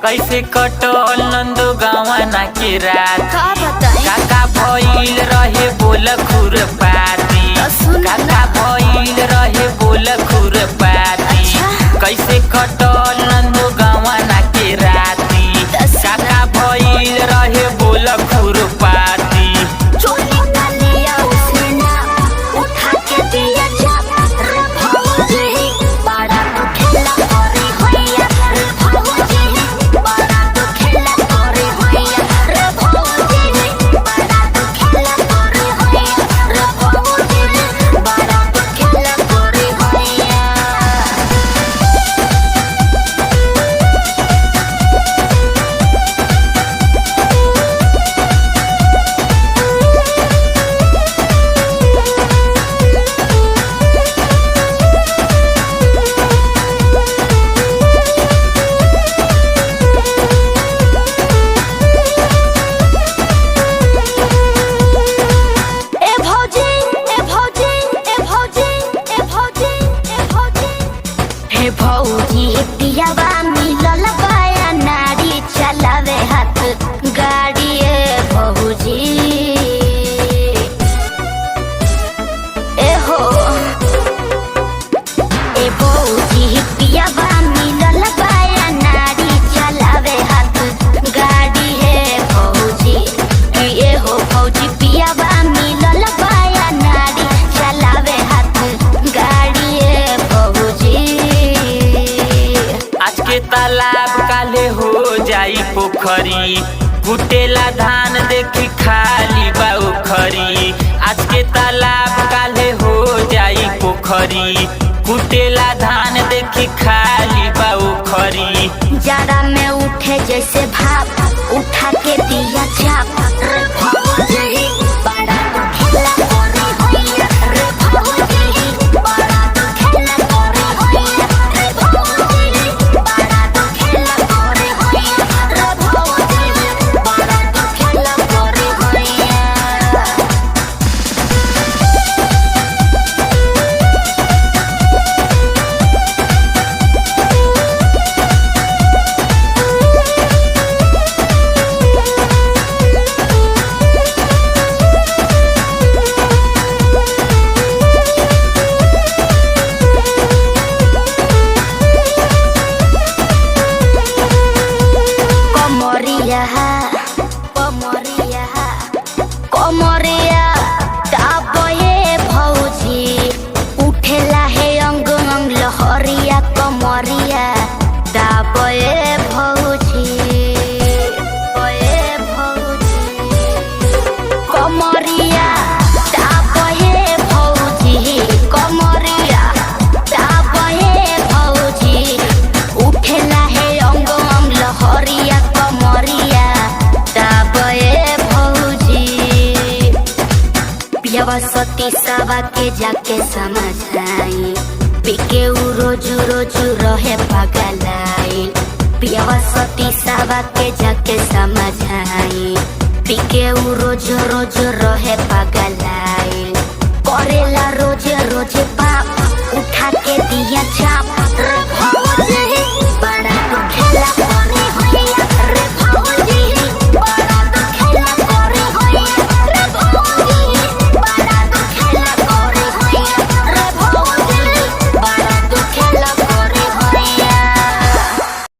कैसे कटल नंदो गवाना के रात का बताई काका भइल रहे बोल खुरपाती काका भइल रहे बोल खुरपाती कैसे कटल नंदो गवाना के राती काका भइल रहे बोल खुरपाती चोली ना लिया उसने ना उठा के दिया चाप रे भौजी बड़ा तो खेला करे होइया रे भौजी बड़ा तो खेला करे होइया रे भौजी बड़ा तो खेला करे होइया रे भौजी बड़ा तो खेला करे होइया। ए भौजी ए भौजी ए भौजी ए भौजी ए भौजी हे भौजी पियावा मिलल बाया नारी चलावे हाथ गाड़ी ए भौजी ए हो ए भौजी पियावा मिलल बाया नारी चलावे हाथ गाड़ी ए भौजी ए हो भौजी पियावा मिलल बाया नारी चलावे हाथ गाड़ी ए भौजी। आज के तालाब काले हो जाई पोखरी कुटेला धान देखी खाली बा उखरी आज के तालाब काले हो जाई पोखरी कुटेला धान देखी खाली बा उखरी जाड़ा में उठे जैसे भाप उठा के दिया चाप रे भौजी बड़ा तो खेला करे होइया रे भौजी बड़ा तो खेला करे होइया रे भौजी बड़ा तो खेला करे होइया रे भौजी बड़ा तो खेला करे होइया। कमरिया कमरिया कमरिया दाबे भौजी उठेला है अंग अंग लहरिया कमरिया दाबे भौजी ए भौजी कमरिया दाबे भौजी कमरिया दाबे भौजी उठेला है अंग अंग लहरिया कमरिया दाबे भौजी पियावा सती सावा के जाके समझाई पिके उ रोजू रोजू रहे पगलाई पियावा सती सावा के जाके समझाई पिके उ रोजू रोजू रहे पगलाई।